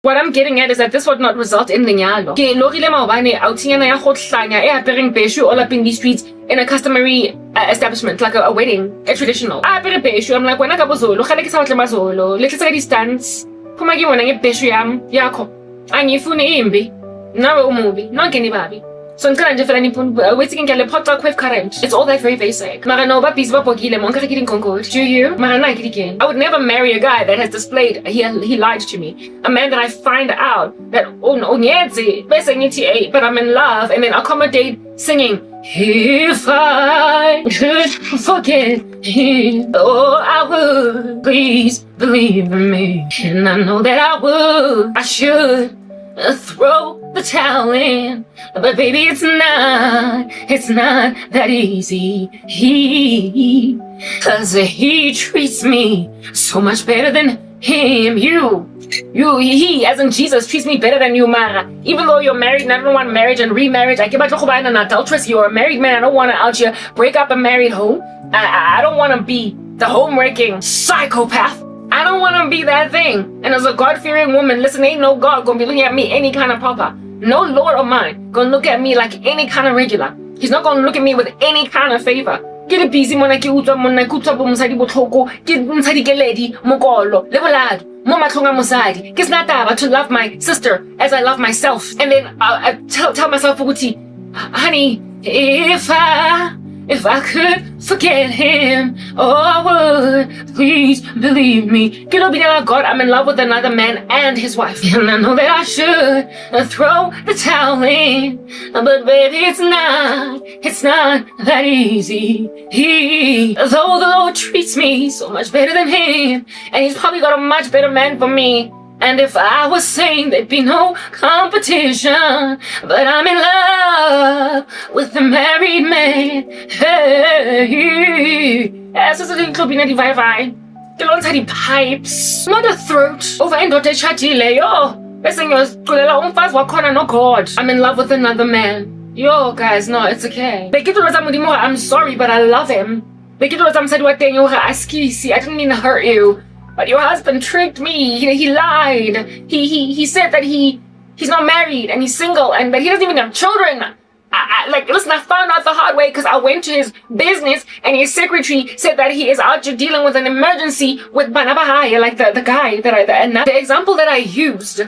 What I'm getting at is that this would not result in lenyalo. Ke lorile maobane outingana ya go hlanya e apering beshu all up in these streets in a customary establishment, like a wedding, a traditional. Apere beshu, I'm like, wena ka bozolo, khale ke sa batle mazolo, letlisa ka distance. Phuma ke bona nge beshu yam yakho. Angifuni imbi. Nawe umubi, nonke nibabi. So ngicela nje phela wethi ke lepota quick current. It's all that very basic. Mara no ba busy ba bogile monka ke dinkonkodi. Do you? Mara na ke again. I would never marry a guy that has displayed he lied to me. A man that I find out that bese ngithi but I'm in love, and then accommodate singing if I could forget him, oh I would, please believe in me. And I know that I would, I should throw the towel in, but baby it's not that easy. Cause he treats me so much better than him. He as in Jesus treats me better than you, Mara. Even though you're married and I don't want marriage and remarriage, I give an adulteress. You're a married man. I don't want to out here break up a married home. I don't want to be the home-wrecking psychopath. I don't want to be that thing. And as a God-fearing woman, listen, ain't no God gonna be looking at me any kind of proper. No Lord of mine gonna look at me like any kind of regular. He's not gonna look at me with any kind of favor. Get a busy mona ke utswa monna ke utswa bo mosadi botlhoko ke mosadi ke lady mokolo le bolado mo matlhong a mosadi ke sna taba to love my sister as I love myself. And then I tell myself ukuthi, honey, if I could forget him, oh I would, please believe me. God, I'm in love with another man and his wife, and I know that I should throw the towel in, but baby it's not that easy. Though the Lord treats me so much better than him, and he's probably got a much better man for me. And if I was saying there'd be no competition, but I'm in love with a married man. Hey, as is a club in the Wi-Fi. The ones had the pipes, not a throat. Over and got a chatile, yo. No God. I'm in love with another man. Yo, guys, no, it's okay. I'm sorry, but I love him. I didn't mean to hurt you. But your husband tricked me. He lied. He said that he's not married and he's single and that he doesn't even have children. Listen, I found out the hard way because I went to his business and his secretary said that he is out here dealing with an emergency with Banabahaya, like the guy that the example that I used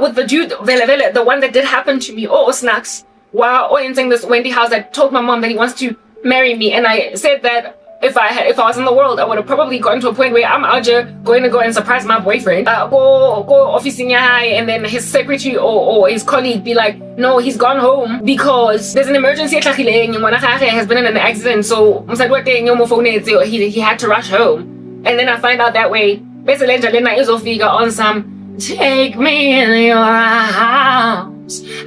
with the dude, the one that did happen to me. Oh, snacks. Wow, in saying this Wendy House that told my mom that he wants to marry me, and I said that if I was in the world, I would have probably gotten to a point where I'm out here going to go and surprise my boyfriend. Go office and then his secretary or his colleague be like, no, he's gone home because there's an emergency. Has been in an accident, so he had to rush home. And then I find out that way. Basically, on some take me in your house.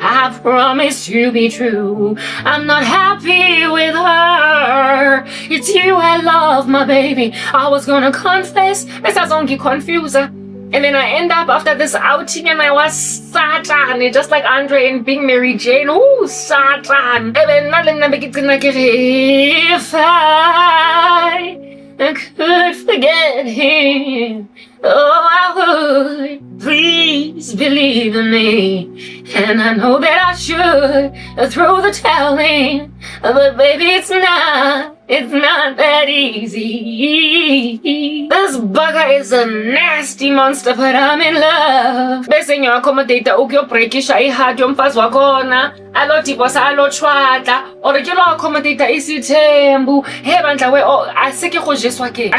I promise to be true. I'm not happy with her. It's you I love, my baby. I was gonna confess. This has only confused her. And then I end up after this outing and I was Satan, just like Andre and Big Mary Jane. Ooh, Satan. And then if I could forget him, oh I would, please believe in me. And I know that I should throw the towel in, but baby it's not that easy. This bugger is a nasty monster, but I'm in love. Bese nyo accommodate ukuyobreakisha ihadi yomfazi wakhona, alodivosa alochwada, or ke lo accommodate isithembu. Hey bandla we, aseke gojeswa ke.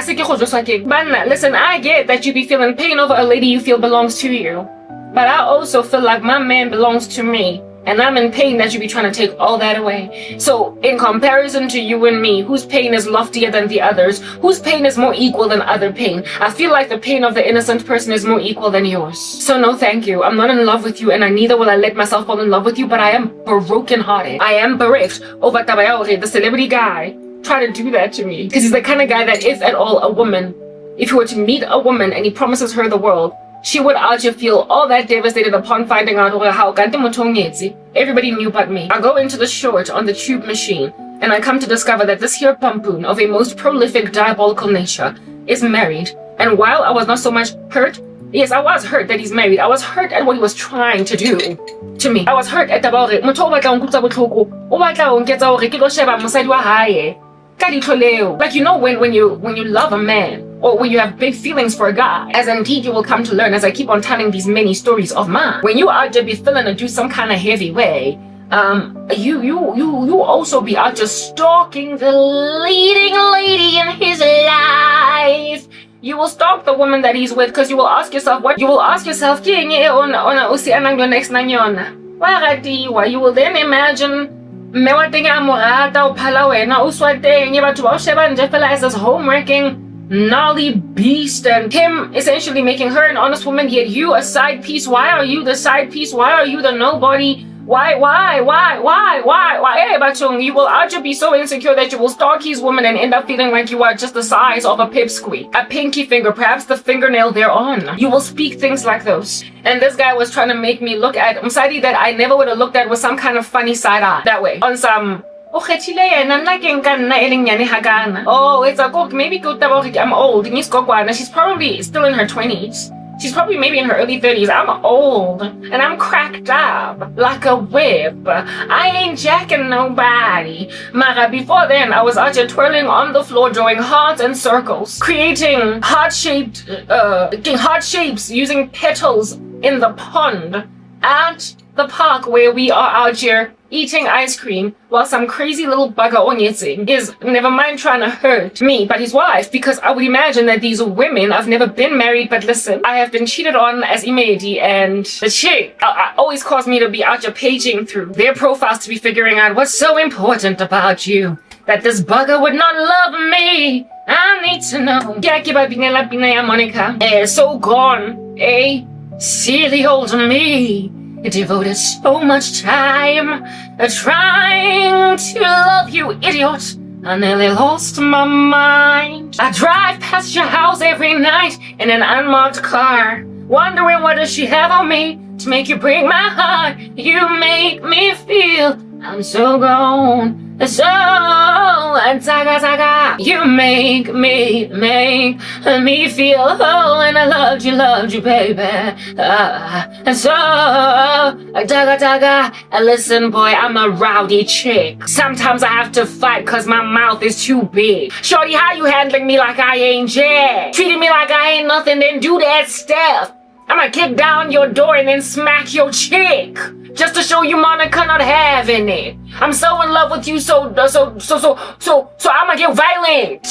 Bana, listen, I get that you be feeling pain over a lady you feel belongs to you, but I also feel like my man belongs to me. And I'm in pain that you be trying to take all that away. So in comparison to you and me, whose pain is loftier than the others, whose pain is more equal than other pain, I feel like the pain of the innocent person is more equal than yours. So no thank you. I'm not in love with you, and neither will I let myself fall in love with you, but I am broken-hearted. I am bereft over Tabayaore, the celebrity guy, trying to do that to me. Because he's the kind of guy that if at all a woman, if he were to meet a woman and he promises her the world, she would out here feel all that devastated upon finding out how everybody knew but me. I go into the short on the tube machine, and I come to discover that this here pampoon of a most prolific diabolical nature is married. And while I was not so much hurt, Yes, I was hurt that he's married. I was hurt at what he was trying to do to me. I was hurt at the bore. Like, you know, when you love a man, or when you have big feelings for a guy, as indeed you will come to learn as I keep on telling these many stories of mine, when you are to be feeling to do some kind of heavy way, you also be out just stalking the leading lady in his life. You will stalk the woman that he's with, because you will ask yourself you will then imagine as this home-wrecking gnarly beast, and him essentially making her an honest woman, yet you a side piece. Why are you the side piece? Why are you the nobody? Why? Hey, Bachung, you will actually be so insecure that you will stalk his woman and end up feeling like you are just the size of a pipsqueak, a pinky finger, perhaps the fingernail thereon. You will speak things like those. And this guy was trying to make me look at Msadi that I never would have looked at with some kind of funny side eye. That way. On some, oh, it's a cook. Maybe I'm old. She's probably still in her 20s. She's probably maybe in her early 30s. I'm old and I'm cracked up like a whip. I ain't jacking nobody. Mara, before then, I was out here twirling on the floor, drawing hearts and circles, creating heart shapes using petals in the pond at the park where we are out here eating ice cream while some crazy little bugger Onyetse is never mind trying to hurt me but his wife, because I would imagine that these women, I've never been married, but listen, I have been cheated on as Imedi, and the chick always caused me to be out here paging through their profiles to be figuring out what's so important about you that this bugger would not love me. I need to know. Monica so gone, silly old me. Devoted so much time trying to love you, idiot. I nearly lost my mind. I drive past your house every night in an unmarked car, wondering what does she have on me to make you break my heart. You make me feel I'm so gone, so zaga. You make me feel whole, and I loved you, baby. And so daga. Listen, boy, I'm a rowdy chick. Sometimes I have to fight cause my mouth is too big. Shorty, how you handling me like I ain't jack? Treating me like I ain't nothing, then do that stuff. I'ma kick down your door and then smack your chick, just to show you Monica not having it. I'm so in love with you, so I'ma get violent.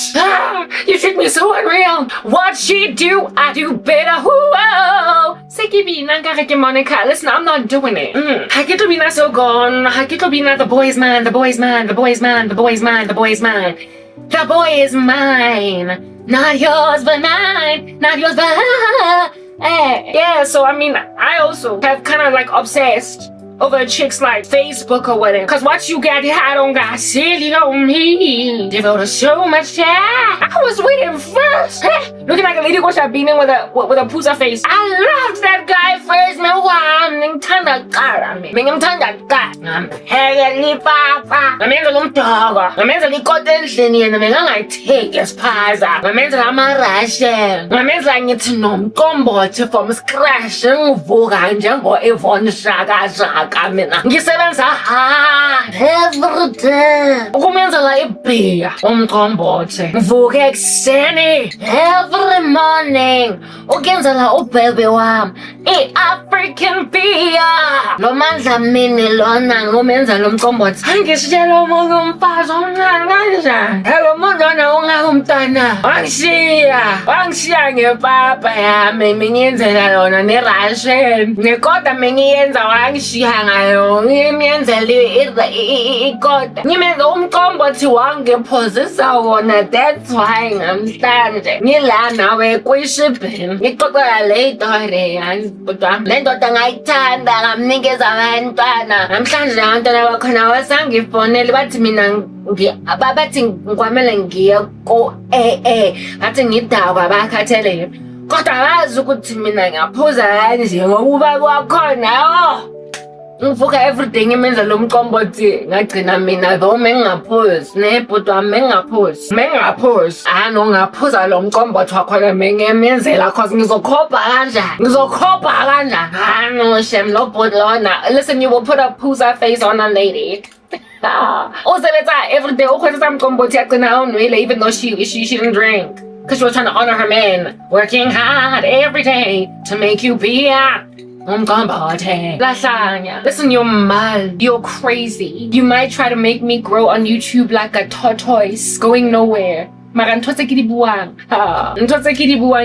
You treat me so unreal. What she do, I do better. Whoa. Monica, listen, I'm not doing it. Hakitobina so gone. Hakitobina, the boy is mine. The boy is mine. The boy is mine. The boy is mine. The boy is mine. The boy is mine. Not yours, but mine. Not yours, but yeah, so I mean, I also have kind of like obsessed over chicks like Facebook or whatever. Cause what you got here, I don't got silly on me. Devoted so much time. I was waiting first. Looking like a lady who I've been in with a pooza face. I loved that guy first. Man, wow, I'm tanda cara. I'm tanda cara. I'm peggy papa. I'm in the little dog. I'm in the little cotton shinny, and I'm like take his paza. I'm in the Ramarasha. I'm in the need to know combo to from scratch and Vogan or Evon Shaga. Ngisebenza hard every day. Ukumenza la ibhiya umqombothi. Ngivuka ekuseni every morning ukenzela ubhebe wami i-African beer. Lo mandla mini lona ngomenza lo mqombothi. Angishiyela umuntu umfazi omncane kanjani. Hello mntwana ungumntwana. Wangishiya ngepapa yami ngiyenzela lona ne-ration. Nekoda mengiyenza wangishiya ngayo ngimyenzela ikoda. Ngimenza umqombothi wangiphozisa wona, that's why namhlanje ngila nawe kwishibhini ngixoxela le story kodwa le ndoda ngayithanda ngamnikeza abantwana. Namhlanje abantwana bakhona basangifonele bathi mina bathi ngikwamele ngiye ko bathi ngidakwa bakhathelele, kodwa bazi ukuthi mina ngiyaphuza kanje ngokuba kwakhona ngivuka everyday ngimenza lo mqombothi ngagcina mina though mengingaphuzi nebhodwa mengingaphuzi ngaphuza lo mqombothi wakhona mengemenzela cause ngizokhopha kanjani no shem lo bhodlona. Listen, you will put a pooza face on a lady. Usebenza everyday ukhwetisa mqombothi yagcina awunwile even though she didn't drink because she was trying to honor her man working hard every day to make you be Listen, you're mad. You're crazy. You might try to make me grow on YouTube like a tortoise going nowhere. Mara ntho tse ke di buang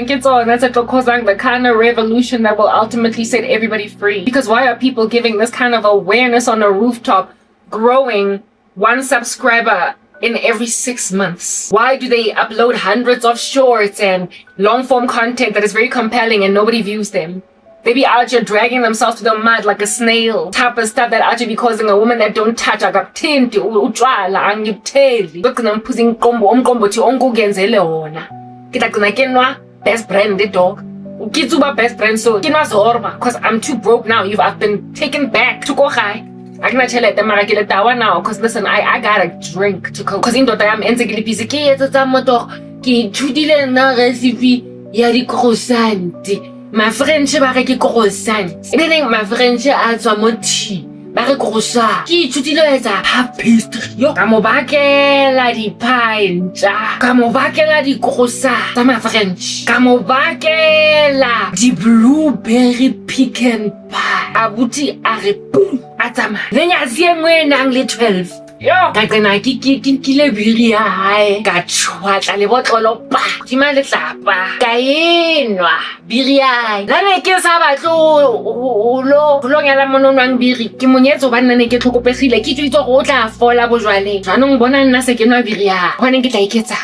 ke tsona tse tlo causang the kind of revolution that will ultimately set everybody free. Because why are people giving this kind of awareness on a rooftop, growing one subscriber in every 6 months? Why do they upload hundreds of shorts and long form content that is very compelling and nobody views them? They be out here dragging themselves to the mud like a snail. Type of stuff that actually be causing a woman that don't touch akabuthindi utshwala angikutheli. Begcina ngiphuza umqombothi ongukenzele wona. Kitagcina kenwa best friend the dog. Ukitsuba best friend so kinwa zorba cause I'm too broke now. I've been taken back to go high. Akunachelete mara ke letawa now cause listen, I gotta drink to cope. Cause indoda yami entse ke le busy ke etsa tsa motor ke thudile na recipe ya di croissant. My French ba re ke croissant. Ebeleng my French a tswa mo tea. Ba re croissant. Ke ithutile ho etsa half pastry. Yo, ka mo bakela di pie ntsha. Ka mo bakela di croissant tsa my French. Ka mo bakela di blueberry pecan pie. Abuti a re boom a tsama. Le nyatsi e nngwe nang le 12. Yo, ka qena ke biri ya hae ka tshwatla le botlolo pa tima le tlapa ka enwa biri ya la ne ke sa batlo lo nyala mononwang biri ke monyetso ba nna ne ke tlhokopegile ke tsitse go tla fola bojwale jwanong bona nna se ke nwa biri ya hone ke tla iketsa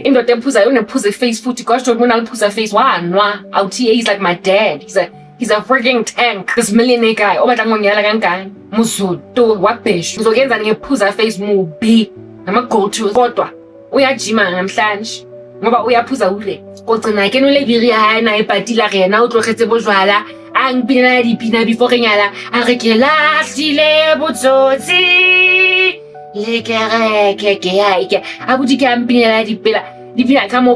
indoda emphuza yone phuza face futhi gosh don't wanna phuza face wanwa out here he's like my dad he's a freaking tank. This millionaire guy. Obatla ngonyala kankani. Musuto wabhesh. Ngizokenza ngephuza face mubi. Nama go to kodwa uyajima namhlanje ngoba uyaphuza ule. Kogcina ke nole biri ha na epatila rena o tlogetse bojwala. Angpina dipina before nyala. A re ke lahlile botsotsi. Le kereke ke ya ike. Abuti ke ampinela dipela. Dipina ka mo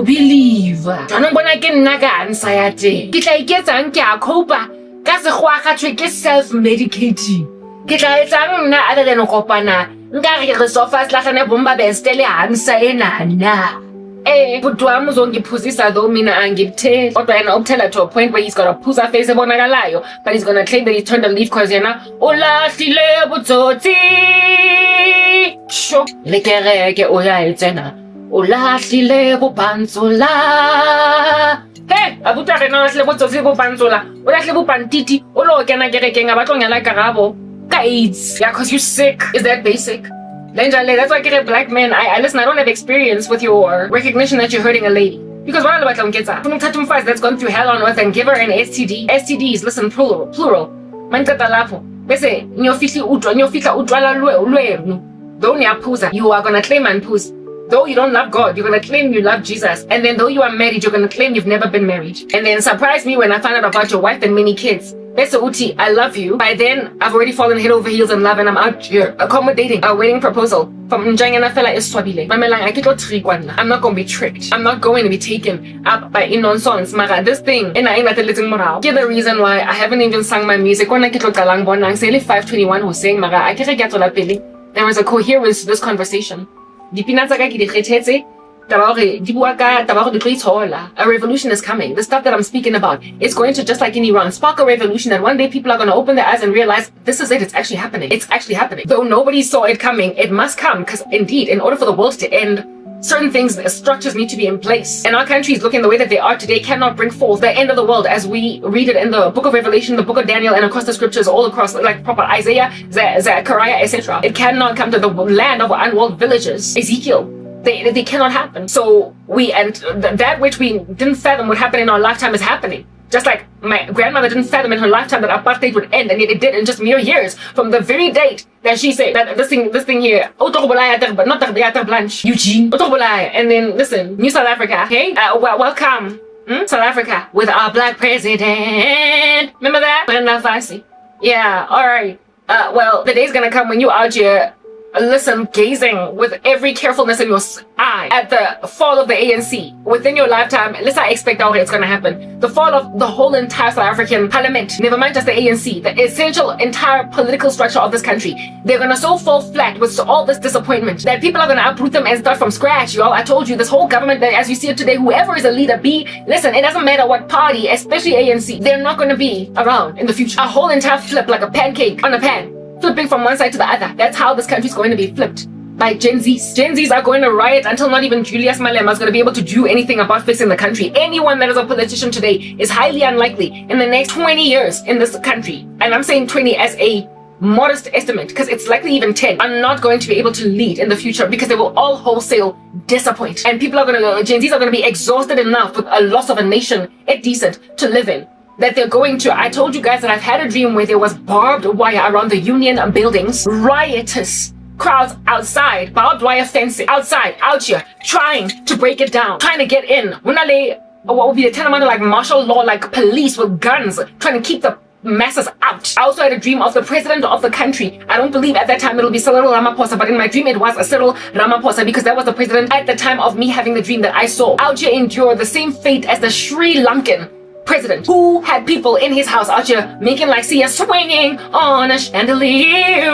believe. Jwanong bona ke nna ka answer ya teng. Ke tla iketsang ke a copa ka segwa ga thwe ke self medicating. Ke tla etsang nna other than kopana nka re sofa slahlane bomba bestele answer ena. But wami uzongiphuzisa though mina angikutheli. Kodwa yena ukuthela to a point where he's got a phuza face ebonakalayo, but he's gonna claim that he turned a leaf cause yena ulahlile butsotsi. Sho le kereke uyaitsena. Ulahlile bobanzola. Hey, abuta re na hlahle botsotsi bobanzola. Ulahlile bopantiti. O lo kena kerekeng a batlo nyala karabo. Ka AIDS. Yeah, cause you're sick. Is that basic? That's why I get a black man. I listen, I don't have experience with your recognition that you're hurting a lady. Because what about that's gone through hell on earth and give her an STD. STDs, listen, plural. Mankata lapo. Bese, nyofitli utwala lwe. Though niyaphuza, you are gonna claim anphuza. Though you don't love God, you're gonna claim you love Jesus. And then though you are married, you're gonna claim you've never been married. And then surprise me when I find out about your wife and many kids. Bese uti, I love you. By then, I've already fallen head over heels in love and I'm out here accommodating a wedding proposal from Njangana fella is swabile. I'm not gonna be tricked. I'm not going to be taken up by nonsense. Mara, this thing, and I ain't at the little moral. Here's the reason why I haven't even sung my music. When I get galang bonang, say 521 who's saying Mara, I can't get to la pili. There was a coherence to this conversation. A revolution is coming. The stuff that I'm speaking about is going to, just like in Iran, spark a revolution that one day people are going to open their eyes and realize this is it. It's actually happening. It's actually happening. Though nobody saw it coming, it must come because indeed, in order for the world to end, certain things, structures need to be in place. And our countries looking the way that they are today cannot bring forth the end of the world as we read it in the book of Revelation, the book of Daniel, and across the scriptures all across, like proper Isaiah, Zechariah, etc. It cannot come to the land of unwalled villages. Ezekiel. They cannot happen. So that which we didn't fathom would happen in our lifetime is happening. Just like my grandmother didn't fathom in her lifetime that apartheid would end, and yet it did in just mere years from the very date that she said that this thing here, Eugene, and then listen, New South Africa, okay? Welcome, South Africa with our black president. Remember that? Yeah, alright. Well, the day's gonna come when you out here, listen, gazing with every carefulness in your eye at the fall of the ANC within your lifetime. Let's not expect how it's gonna happen. The fall of the whole entire South African parliament, never mind just the ANC, the essential entire political structure of this country. They're gonna so fall flat with all this disappointment that people are gonna uproot them and start from scratch, y'all. I told you, this whole government, that as you see it today, whoever is a leader, listen, it doesn't matter what party, especially ANC, they're not gonna be around in the future. A whole entire flip like a pancake on a pan. Flipping from one side to the other. That's how this country's going to be flipped by Gen Zs. Gen Zs are going to riot until not even Julius Malema is going to be able to do anything about fixing the country. Anyone that is a politician today is highly unlikely in the next 20 years in this country, and I'm saying 20 as a modest estimate because it's likely even 10, are not going to be able to lead in the future because they will all wholesale disappoint. And people are going to, Gen Zs are going to be exhausted enough with a loss of a nation, decent to live in, that they're going to, I told you guys that I've had a dream where there was barbed wire around the union buildings, riotous crowds outside, barbed wire fencing, outside, out here, trying to break it down, trying to get in. What would be the tantamount of like martial law, like police with guns, trying to keep the masses out. I also had a dream of the president of the country. I don't believe at that time it'll be Cyril Ramaphosa, but in my dream it was a Cyril Ramaphosa because that was the president at the time of me having the dream that I saw out here endure the same fate as the Sri Lankan president who had people in his house out here making like see us swinging on a chandelier,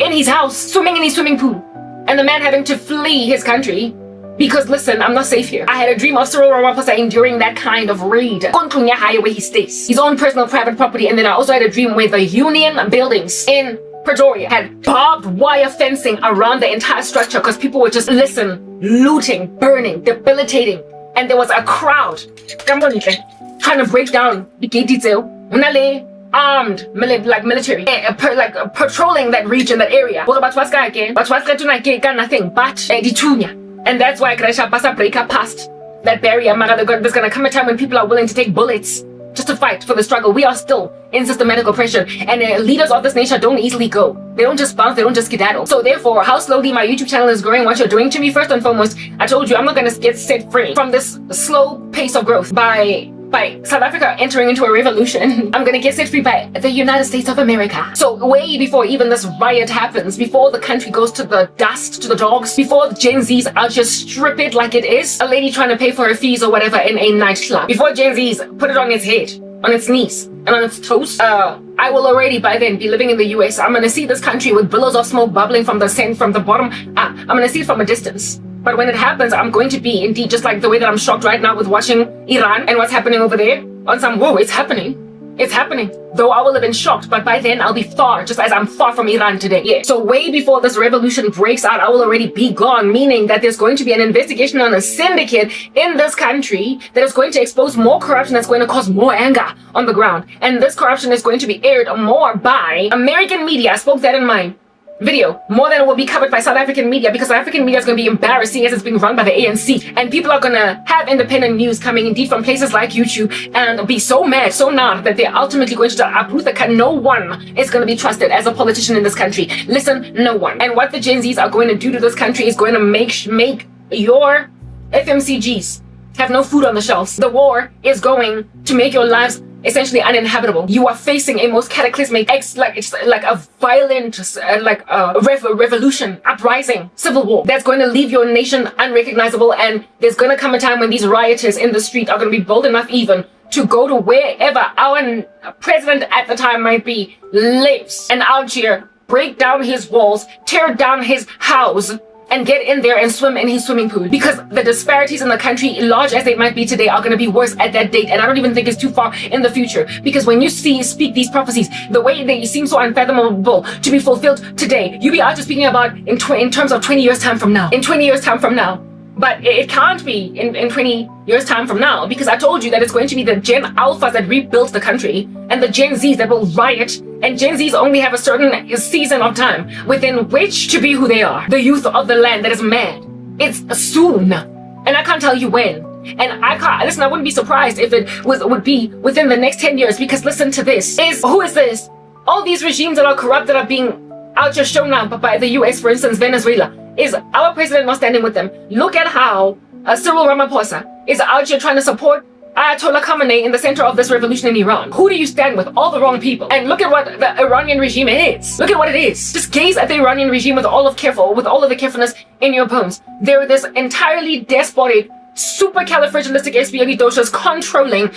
in his house, swimming in his swimming pool, and the man having to flee his country because listen, I'm not safe here. I had a dream of Cyril Ramaphosa enduring that kind of raid where he stays, his own personal private property. And then I also had a dream where the union buildings in Pretoria had barbed wire fencing around the entire structure because people were just looting, burning, debilitating. And there was a crowd trying to break down the gate detail. Armed, like military, patrolling that region, that area. Nothing but and that's why Gresha Basa break up past that barrier. There's gonna come a time when people are willing to take bullets just to fight for the struggle. We are still in systematic oppression, and leaders of this nation don't easily go. They don't just bounce, they don't just skedaddle. So therefore, how slowly my YouTube channel is growing, what you're doing to me, first and foremost, I told you I'm not gonna get set free from this slow pace of growth by South Africa entering into a revolution. I'm gonna get set free by the United States of America. So way before even this riot happens, before the country goes to the dust, to the dogs, before the Gen Zs out just strip it like it is a lady trying to pay for her fees or whatever in a nightclub, before Gen Zs put it on its head, on its knees, and on its toes, I will already by then be living in the US. I'm gonna see this country with billows of smoke bubbling from the bottom. I'm gonna see it from a distance. But when it happens, I'm going to be indeed just like the way that I'm shocked right now with watching Iran and what's happening over there. On some, whoa, it's happening. It's happening. Though I will have been shocked, but by then I'll be far, just as I'm far from Iran today. Yeah. So way before this revolution breaks out, I will already be gone, meaning that there's going to be an investigation on a syndicate in this country that is going to expose more corruption, that's going to cause more anger on the ground. And this corruption is going to be aired more by American media. I spoke that in my video, more than it will be covered by South African media, because South African media is going to be embarrassing as it's being run by the ANC, and people are going to have independent news coming indeed from places like YouTube and be so mad, so not that they're ultimately going to uproot the country. No one is going to be trusted as a politician in this country. Listen, no one. And what the Gen Zs are going to do to this country is going to make your FMCGs have no food on the shelves. The war is going to make your lives essentially uninhabitable. You are facing a most cataclysmic, it's like a violent, revolution, uprising, civil war that's going to leave your nation unrecognizable. And there's going to come a time when these rioters in the street are going to be bold enough even to go to wherever our president at the time might be lives, and out here break down his walls, tear down his house, and get in there and swim in his swimming pool. Because the disparities in the country, large as they might be today, are going to be worse at that date. And I don't even think it's too far in the future. Because when you speak these prophecies, the way they seem so unfathomable to be fulfilled today, you be out just speaking about in terms of 20 years time from now. In 20 years time from now. But it can't be in 20 years time from now, because I told you that it's going to be the Gen Alphas that rebuilt the country and the Gen Zs that will riot. And Gen Zs only have a certain season of time within which to be who they are. The youth of the land that is mad. It's soon. And I can't tell you when. And I wouldn't be surprised if it would be within the next 10 years, because listen to this. Who is this? All these regimes that are corrupt, that are being out just shown up by the US, for instance, Venezuela. Is our president not standing with them? Look at how Cyril Ramaphosa is out here trying to support Ayatollah Khamenei in the center of this revolution in Iran. Who do you stand with? All the wrong people. And look at what the Iranian regime is. Look at what it is. Just gaze at the Iranian regime with all of the carefulness in your bones. They're this entirely despotic, supercalifragilisticexpialidocious, controlling,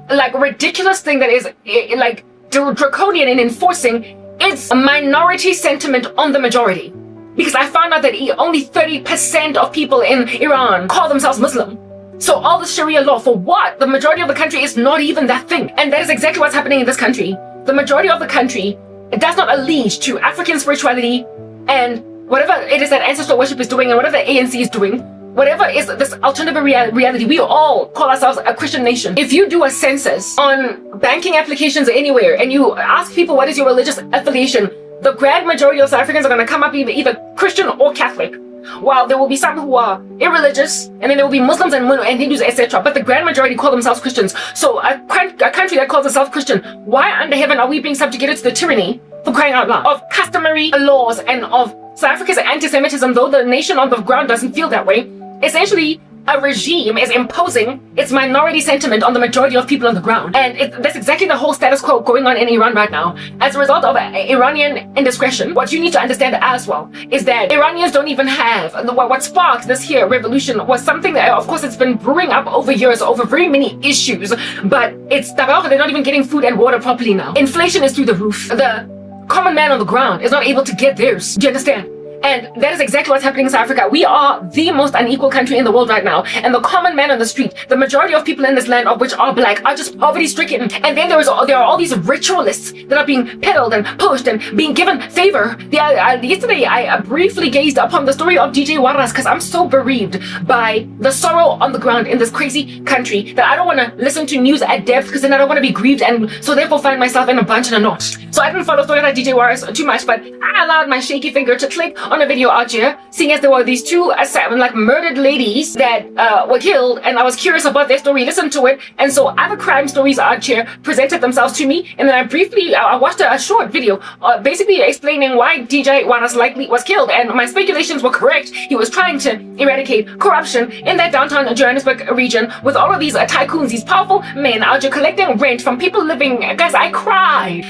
like, ridiculous thing that is like draconian in enforcing its minority sentiment on the majority. Because I found out that only 30% of people in Iran call themselves Muslim. So all the Sharia law, for what? The majority of the country is not even that thing. And that is exactly what's happening in this country. The majority of the country does not allege to African spirituality and whatever it is that ancestral worship is doing and whatever the ANC is doing, whatever is this alternative reality. We all call ourselves a Christian nation. If you do a census on banking applications anywhere and you ask people what is your religious affiliation, the grand majority of South Africans are going to come up either Christian or Catholic. While there will be some who are irreligious, and then there will be Muslims and Hindus, etc. But the grand majority call themselves Christians. So a country that calls itself Christian, why under heaven are we being subjugated to the tyranny, for crying out loud, of customary laws and of South Africa's anti-Semitism, though the nation on the ground doesn't feel that way? Essentially, a regime is imposing its minority sentiment on the majority of people on the ground. And that's exactly the whole status quo going on in Iran right now. As a result of Iranian indiscretion, what you need to understand as well is that Iranians don't even have, what sparked this here revolution was something that, of course, it's been brewing up over years, over very many issues, but it's d'abord, they're not even getting food and water properly now. Inflation is through the roof. The common man on the ground is not able to get theirs. Do you understand? And that is exactly what's happening in South Africa. We are the most unequal country in the world right now. And the common man on the street, the majority of people in this land, of which are black, are just poverty-stricken. And then there are all these ritualists that are being peddled and pushed and being given favor. Yesterday, I briefly gazed upon the story of DJ Waras because I'm so bereaved by the sorrow on the ground in this crazy country that I don't want to listen to news at depth because then I don't want to be grieved and so therefore find myself in a bunch and a knot. So I didn't follow stories like DJ Waras too much, but I allowed my shaky finger to click on a video out here, seeing as there were these two like murdered ladies that were killed, and I was curious about their story, listened to it, and so other crime stories out here presented themselves to me, and then I watched a short video basically explaining why DJ Waras likely was killed, and my speculations were correct. He was trying to eradicate corruption in that downtown Johannesburg region with all of these tycoons, these powerful men out here collecting rent from people living. Guys, I cried.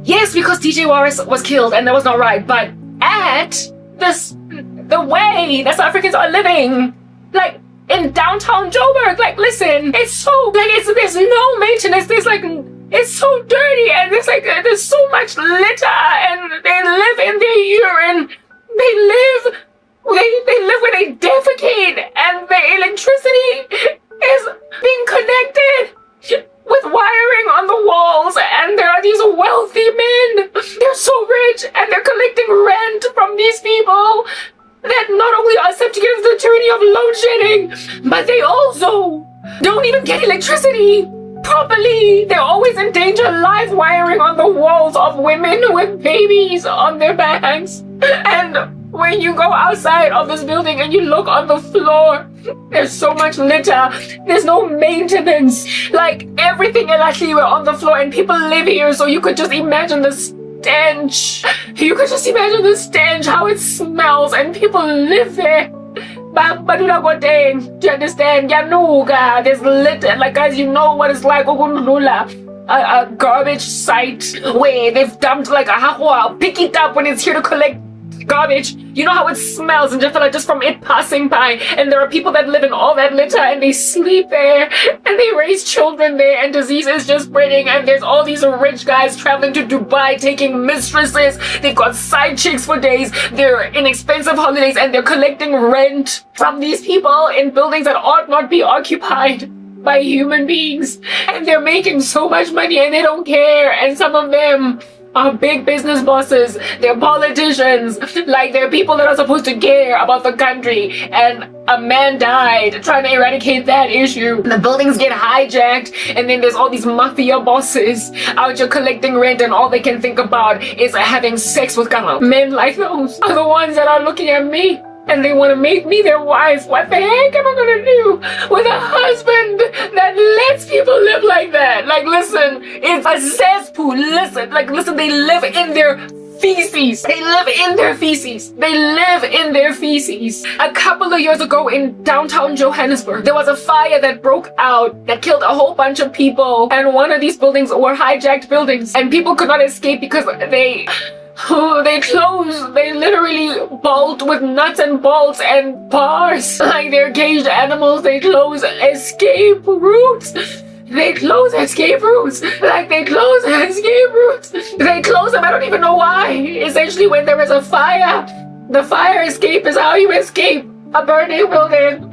Yes, because DJ Waras was killed, and that was not right, but the way that South Africans are living, like in downtown Joburg, like listen, it's so like there's no maintenance. It's so dirty, and there's so much litter, and they live in their urine. They live where they defecate, and the electricity is being connected with wiring on the walls, and there are these wealthy men. They're so rich, and they're collecting rent from these people that not only are subjugated to the tyranny of load shedding, but they also don't even get electricity properly. They're always in danger, live wiring on the walls of women with babies on their backs. And when you go outside of this building and you look on the floor, there's so much litter. There's no maintenance. Like everything we're on the floor, and people live here, so you could just imagine the stench. You could just imagine the stench, how it smells, and people live there. But do you understand? Yanuga, there's litter. Like guys, you know what it's like. A garbage site where they've dumped like a hahua, pick it up when it's here to collect garbage. You know how it smells, and just from it passing by, and there are people that live in all that litter, and they sleep there, and they raise children there, and disease is just spreading, and there's all these rich guys traveling to Dubai, taking mistresses. They've got side chicks for days. They're in expensive holidays, and they're collecting rent from these people in buildings that ought not be occupied by human beings, and they're making so much money, and they don't care. And some of them are big business bosses. They're politicians. Like, they're people that are supposed to care about the country, and a man died trying to eradicate that issue. The buildings get hijacked, and then there's all these mafia bosses out here collecting rent, and all they can think about is having sex with men like those are the ones that are looking at me, and they want to make me their wife. What the heck am I gonna do with a husband that lets people live like that? Like, listen, it's a cesspool. Listen, they live in their feces. They live in their feces. They live in their feces. A couple of years ago in downtown Johannesburg, there was a fire that broke out that killed a whole bunch of people. And one of these buildings were hijacked buildings. And people could not escape because they close. They literally bolt with nuts and bolts and bars. Like they're caged animals. They close escape routes. They close escape routes. Like they close escape routes. They close them. I don't even know why. Essentially, when there is a fire, the fire escape is how you escape a burning building.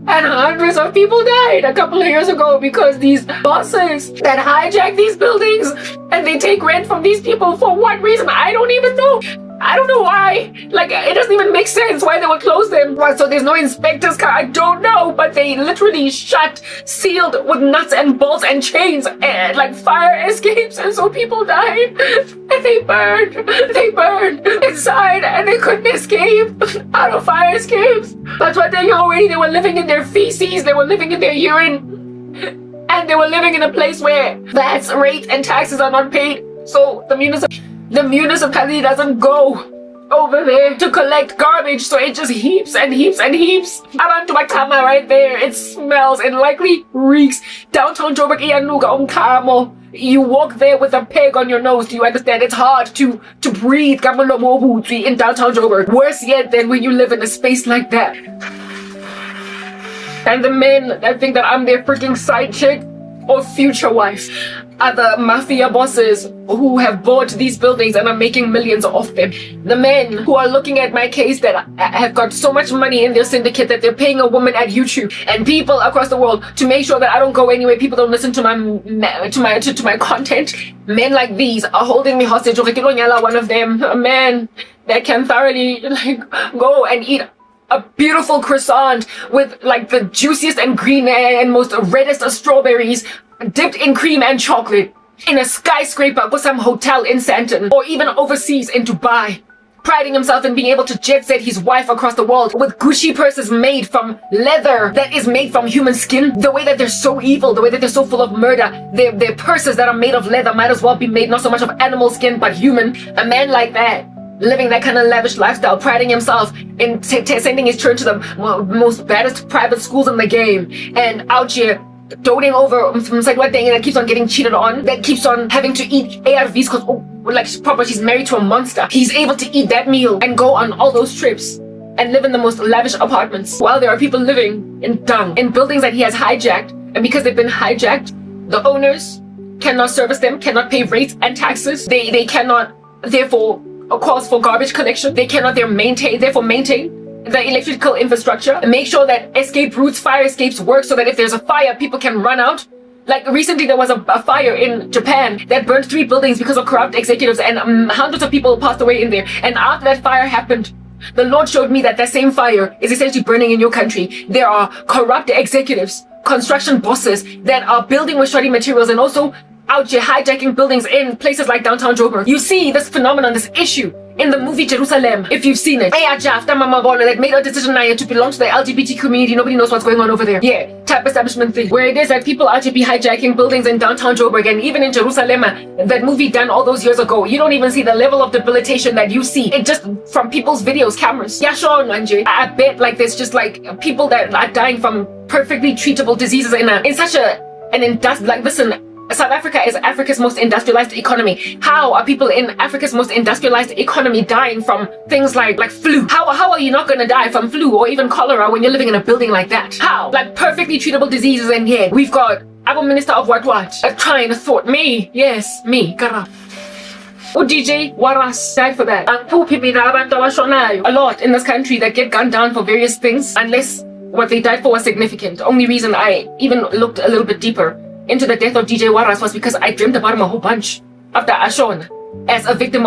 And hundreds of people died a couple of years ago because these bosses that hijack these buildings and they take rent from these people for what reason? I don't even know. I don't know why. Like, it doesn't even make sense why they would close them. So there's no inspector's car. I don't know. But they literally shut, sealed with nuts and bolts and chains and like fire escapes. And so people died. And they burned inside and they couldn't escape out of fire escapes. That's what they already, they were living in their feces. They were living in their urine. And they were living in a place where VAT rates and taxes are not paid. So the municipality doesn't go over there to collect garbage, so it just heaps and heaps and heaps. Abantu bakama right there. It smells. It likely reeks. Downtown Joburg iyanuka umkhamo. You walk there with a peg on your nose. Do you understand? It's hard to breathe in downtown Joburg. Worse yet than when you live in a space like that. And the men that think that I'm their freaking side chick or future wife are the mafia bosses who have bought these buildings and are making millions off them. The men who are looking at my case that have got so much money in their syndicate that they're paying a woman at YouTube and people across the world to make sure that I don't go anywhere, people don't listen to my content. Men like these are holding me hostage. One of them, a man that can thoroughly go and eat a beautiful croissant with like the juiciest and green and most reddest of strawberries dipped in cream and chocolate in a skyscraper with some hotel in Sandton or even overseas in Dubai, priding himself in being able to jet set his wife across the world with Gucci purses made from leather that is made from human skin. The way that they're so evil, the way that they're so full of murder, their purses that are made of leather might as well be made not so much of animal skin but human. A man like that, living that kind of lavish lifestyle, priding himself in sending his children to the most baddest private schools in the game, and out here doting over like what thing that keeps on getting cheated on, that keeps on having to eat ARVs because she's married to a monster. He's able to eat that meal and go on all those trips and live in the most lavish apartments while there are people living in dung in buildings that he has hijacked. And because they've been hijacked, the owners cannot service them, cannot pay rates and taxes. They cannot therefore calls for garbage collection. They cannot maintain the electrical infrastructure, make sure that escape routes, fire escapes work so that if there's a fire, people can run out. Like recently there was a fire in Japan that burned 3 buildings because of corrupt executives and hundreds of people passed away in there. And after that fire happened, the Lord showed me that same fire is essentially burning in your country. There are corrupt executives, construction bosses that are building with shoddy materials and also out here hijacking buildings in places like downtown Joburg. You see this phenomenon, this issue in the movie Jerusalem, if you've seen it. That made a decision to belong to the LGBT community. Nobody knows what's going on over there. Yeah, type establishment thing. Where it is that people are to be hijacking buildings in downtown Joburg and even in Jerusalem, that movie done all those years ago. You don't even see the level of debilitation that you see. It just from people's videos, cameras. Yeah, sure, Nanje. I bet like there's just like people that are dying from perfectly treatable diseases in such an industrial, like listen, South Africa is Africa's most industrialized economy. How are people in Africa's most industrialized economy dying from things like flu? How are you not gonna die from flu or even cholera when you're living in a building like that? How? Like perfectly treatable diseases, and here we've got our minister of what? A trying to thought. Me, yes, me, Kara. DJ Waras died for that. A lot in this country that get gunned down for various things, unless what they died for was significant. The only reason I even looked a little bit deeper into the death of DJ Waras was because I dreamed about him a whole bunch after Ashon as a victim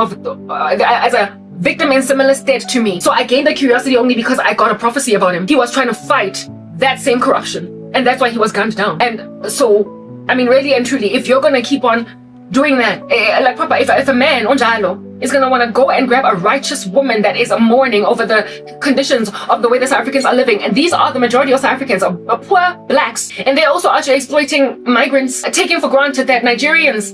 in similar state to me. So I gained the curiosity only because I got a prophecy about him. He was trying to fight that same corruption, and that's why he was gunned down. And so, I mean, really and truly, if you're gonna keep on doing that, like Papa, if a man Onjalo is gonna want to go and grab a righteous woman that is mourning over the conditions of the way the South Africans are living, and these are the majority of South Africans, are poor blacks, and they're also actually exploiting migrants, taking for granted that Nigerians,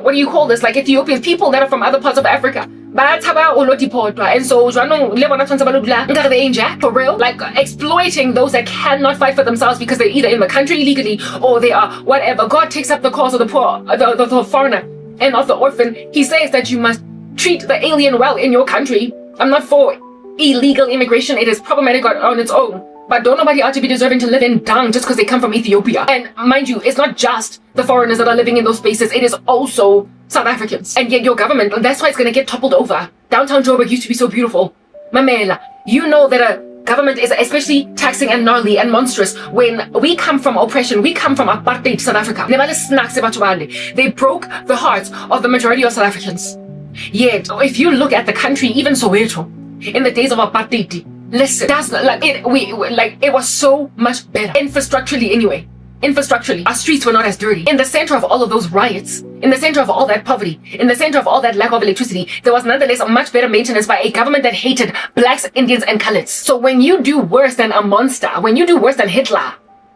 what do you call this, like Ethiopians, people that are from other parts of Africa, ba tshaba o lo deportwa, and so jwanong le bona tshwantse ba lo dula nkare they ain't jack, for real, like exploiting those that cannot fight for themselves because they're either in the country illegally or they are whatever. God takes up the cause of the poor, the foreigner and of the orphan. He says that you must treat the alien well in your country. I'm not for illegal immigration. It is problematic on its own. But don't nobody ought to be deserving to live in dung just because they come from Ethiopia. And mind you, it's not just the foreigners that are living in those spaces. It is also South Africans. And yet your government, that's why it's going to get toppled over. Downtown Joburg used to be so beautiful. Mamela, you know that a government is especially taxing and gnarly and monstrous when we come from oppression. We come from apartheid South Africa. They broke the hearts of the majority of South Africans. Yet, if you look at the country, even Soweto, in the days of apartheid, listen, that's like it was so much better. Infrastructurally anyway. Infrastructurally, our streets were not as dirty. In the center of all of those riots, in the center of all that poverty, in the center of all that lack of electricity, there was nonetheless a much better maintenance by a government that hated blacks, Indians, and coloreds. So when you do worse than a monster, when you do worse than Hitler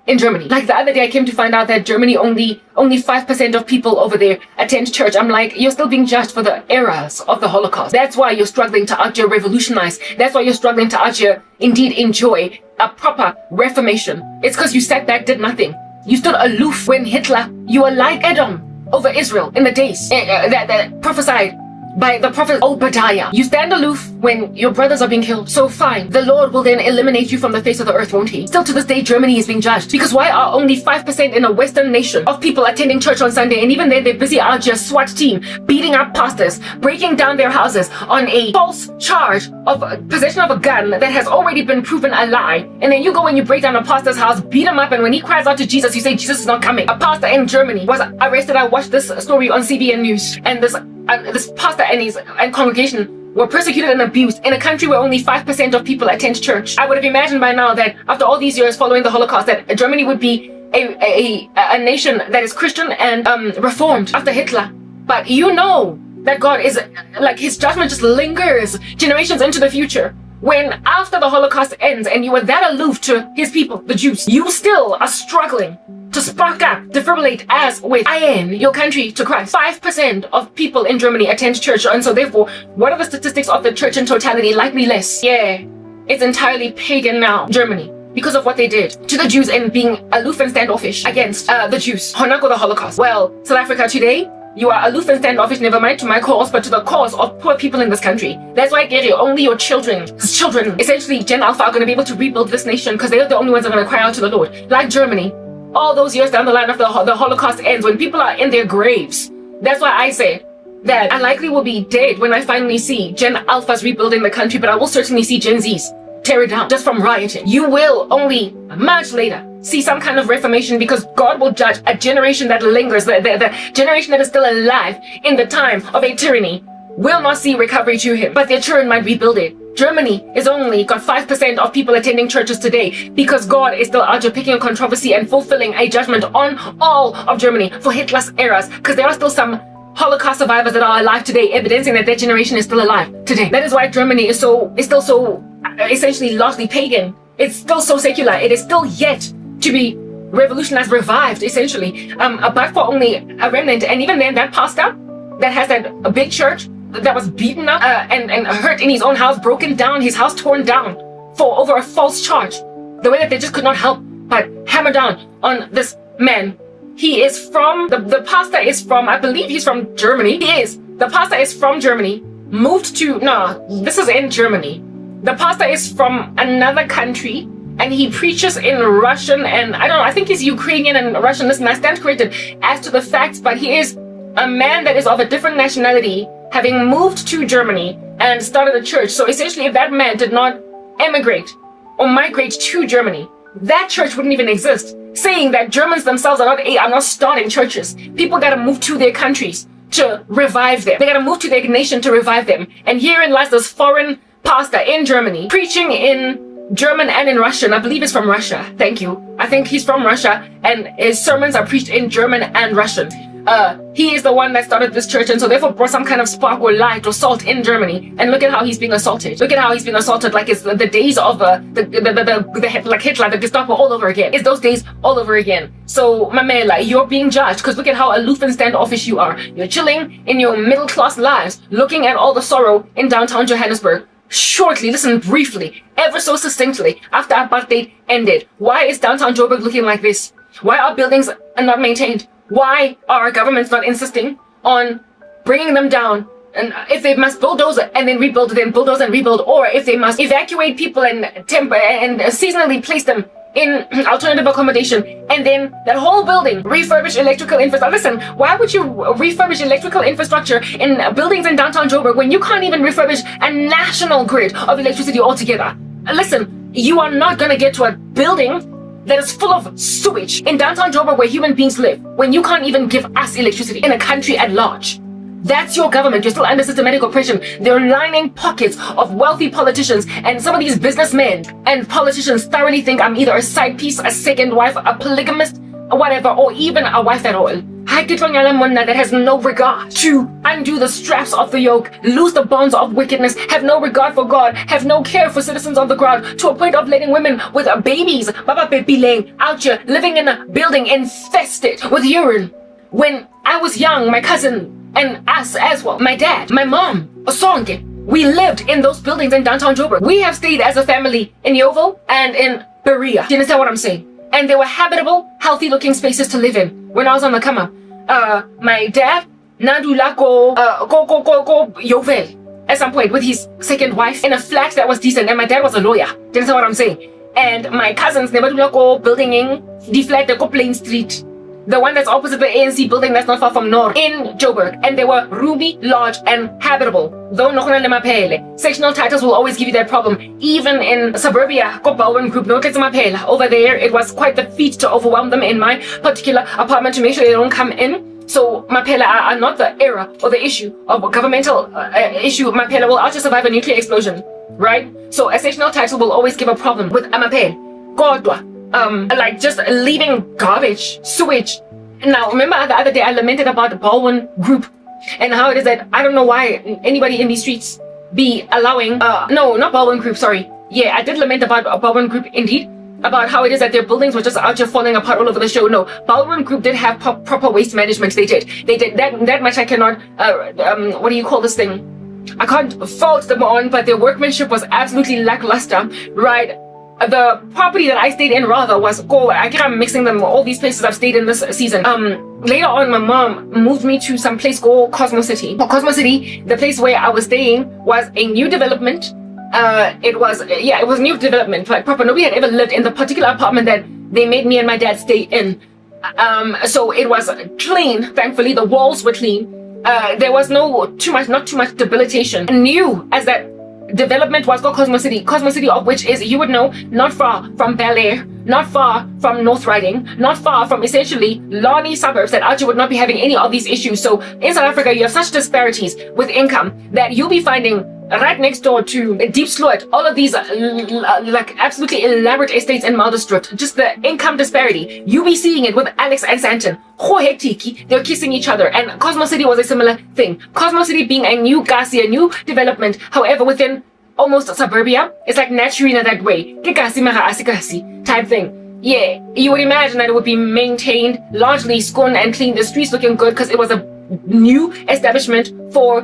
in Germany, like the other day I came to find out that Germany only 5% of people over there attend church. I'm like, you're still being judged for the errors of the Holocaust. That's why you're struggling to out here revolutionize. That's why you're struggling to out here indeed enjoy a proper reformation. It's because you sat back, did nothing. You stood aloof when Hitler, you were like Edom over Israel in the days that prophesied by the prophet Obadiah. You stand aloof when your brothers are being killed. So fine, the Lord will then eliminate you from the face of the earth, won't he? Still to this day, Germany is being judged. Because why are only 5% in a Western nation of people attending church on Sunday? And even then, they're busy out here SWAT team, beating up pastors, breaking down their houses on a false charge of possession of a gun that has already been proven a lie. And then you go and you break down a pastor's house, beat him up, and when he cries out to Jesus, you say, Jesus is not coming. A pastor in Germany was arrested. I watched this story on CBN News. And this pastor and his congregation were persecuted and abused in a country where only 5% of people attend church. I would have imagined by now that after all these years following the Holocaust, that Germany would be a nation that is Christian and reformed after Hitler. But you know that God is like his judgment just lingers generations into the future. When after the Holocaust ends and you were that aloof to his people, the Jews, you still are struggling to spark up, defibrillate as with IN your country to Christ. 5% of people in Germany attend church, and so therefore, what are the statistics of the church in totality? Likely less. Yeah, it's entirely pagan now, Germany, because of what they did to the Jews and being aloof and standoffish against the Jews. Honako the Holocaust. Well, South Africa today, you are aloof and standoffish, never mind to my cause, but to the cause of poor people in this country. That's why, Gary, only your children, essentially Gen Alpha, are going to be able to rebuild this nation because they're the only ones that are going to cry out to the Lord. Like Germany, all those years down the line after the Holocaust ends, when people are in their graves. That's why I say that I likely will be dead when I finally see Gen Alphas rebuilding the country, but I will certainly see Gen Zs tear it down just from rioting. You will only much later see some kind of reformation because God will judge a generation that lingers, the generation that is still alive in the time of a tyranny will not see recovery to him, but their children might rebuild it. Germany is only got 5% of people attending churches today because God is still out here picking a controversy and fulfilling a judgment on all of Germany for Hitler's errors, because there are still some Holocaust survivors that are alive today, evidencing that their generation is still alive today. That is why Germany is still so essentially largely pagan. It's still so secular. It is still yet to be revolutionized, revived, essentially, but for only a remnant. And even then, that pastor that has a big church that was beaten up and hurt in his own house, broken down, his house torn down for over a false charge. The way that they just could not help but hammer down on this man. He is from, the pastor is from, I believe he's from Germany. The pastor is from Germany, moved to, no, this is in Germany. The pastor is from another country and he preaches in Russian and I think he's Ukrainian and Russian. Listen, I stand corrected as to the facts, but he is a man that is of a different nationality, having moved to Germany and started a church. So essentially, if that man did not emigrate or migrate to Germany, that church wouldn't even exist. Saying that Germans themselves are not starting churches. People got to move to their countries to revive them. They got to move to their nation to revive them. And herein lies this foreign pastor in Germany preaching in German and in Russian. I believe he's from Russia. Thank you. I think he's from Russia and his sermons are preached in German and Russian. he is the one that started this church, and so therefore brought some kind of spark or light or salt in Germany. And look at how he's being assaulted. Look at how he's being assaulted like it's the days of like Hitler, the Gestapo all over again. It's those days all over again. So Mamela, you're being judged because look at how aloof and standoffish you are. You're chilling in your middle class lives, looking at all the sorrow in downtown Johannesburg. Shortly, listen briefly, ever so succinctly, after apartheid ended, why is downtown Joburg looking like this? Why are buildings not maintained? Why are our governments not insisting on bringing them down? And if they must bulldoze and then rebuild, then bulldoze and rebuild, or if they must evacuate people and seasonally place them in alternative accommodation, and then that whole building refurbish electrical infrastructure. Listen, why would you refurbish electrical infrastructure in buildings in downtown Joburg when you can't even refurbish a national grid of electricity altogether? Listen, you are not going to get to a building that is full of sewage in downtown Joburg where human beings live when you can't even give us electricity in a country at large. That's your government. You're still under systematic oppression. They're lining pockets of wealthy politicians, and some of these businessmen and politicians thoroughly think I'm either a side piece, a second wife, a polygamist, or whatever, or even a wife at all. That has no regard to undo the straps of the yoke, loose the bonds of wickedness, have no regard for God, have no care for citizens on the ground, to a point of letting women with babies, out here, living in a building infested with urine. When I was young, my cousin and us as well, my dad, my mom, Osonke, we lived in those buildings in downtown Joburg. We have stayed as a family in Yeovil and in Berea. Do you understand what I'm saying? And they were habitable, healthy-looking spaces to live in. When I was on the come up, my dad, Nandula go Yeovil at some point with his second wife in a flat that was decent, and my dad was a lawyer. Do you understand what I'm saying? And my cousins never go building in the flat that go Plain Street, the one that's opposite the ANC building that's not far from Nor in Joburg, and they were roomy, large, and habitable. Though sectional titles will always give you that problem. Even in suburbia, group, over there, it was quite the feat to overwhelm them in my particular apartment to make sure they don't come in. So Mapela are not the era or the issue of a governmental issue. Mapela will also survive a nuclear explosion, right? So a sectional title will always give a problem with Mapela. Kodwa. Like just leaving garbage, sewage. Now, remember the other day I lamented about the Baldwin group and how it is that I don't know why anybody in these streets be allowing, no, not Baldwin group, sorry. Yeah, I did lament about a Baldwin group indeed, about how it is that their buildings were just out here falling apart all over the show. No, Baldwin group did have proper waste management. They did that much I cannot, what do you call this thing? I can't fault them on, but their workmanship was absolutely lackluster, right? The property that I stayed in rather was I think I'm mixing them, all these places I've stayed in this season. Later on, my mom moved me to some place called Cosmo City. Cosmo City, the place where I was staying, was a new development. It was new development, like proper. Nobody had ever lived in the particular apartment that they made me and my dad stay in. So it was clean, thankfully. The walls were clean. There was not too much debilitation. New as that development was called Cosmo City of which is, you would know, not far from Bel Air, not far from North Riding, not far from essentially Lani suburbs that actually would not be having any of these issues. So in South Africa, you have such disparities with income that you'll be finding right next door to Deep Sloot, all of these like absolutely elaborate estates in Maldistrift, just the income disparity. You'll be seeing it with Alex and Santon. They're kissing each other. And Cosmo City was a similar thing. Cosmo City being a new Kasi, a new development, however, within almost suburbia, it's like Naturina that way. Type thing. Yeah, you would imagine that it would be maintained, largely scone and clean, the streets looking good because it was a new establishment for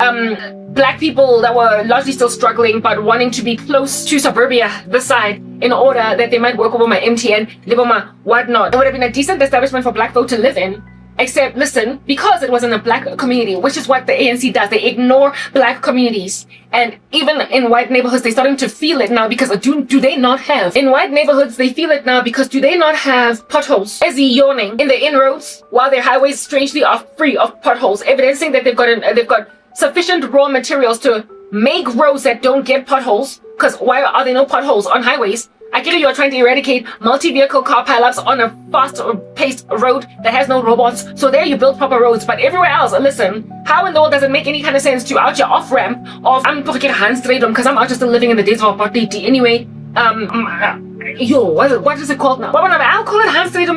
black people that were largely still struggling but wanting to be close to suburbia, the side, in order that they might work over my MTN, live on my whatnot. It would have been a decent establishment for black folk to live in. Except, listen, because it was in a black community, which is what the ANC does, they ignore black communities. And even in white neighborhoods, they're starting to feel it now because do they not have, in white neighborhoods, they feel it now because do they not have potholes? Is he yawning in the inroads while their highways strangely are free of potholes, evidencing that they've got sufficient raw materials to make roads that don't get potholes? Because why are there no potholes on highways? I get it, you're trying to eradicate multi-vehicle car pileups on a fast-paced road that has no robots. So there you build proper roads. But everywhere else, listen, how in the world does it make any kind of sense to out your off-ramp of I'm talking hand straight on because I'm out just still living in the days of apartheid anyway. What is it called now? I'll call it hand straight on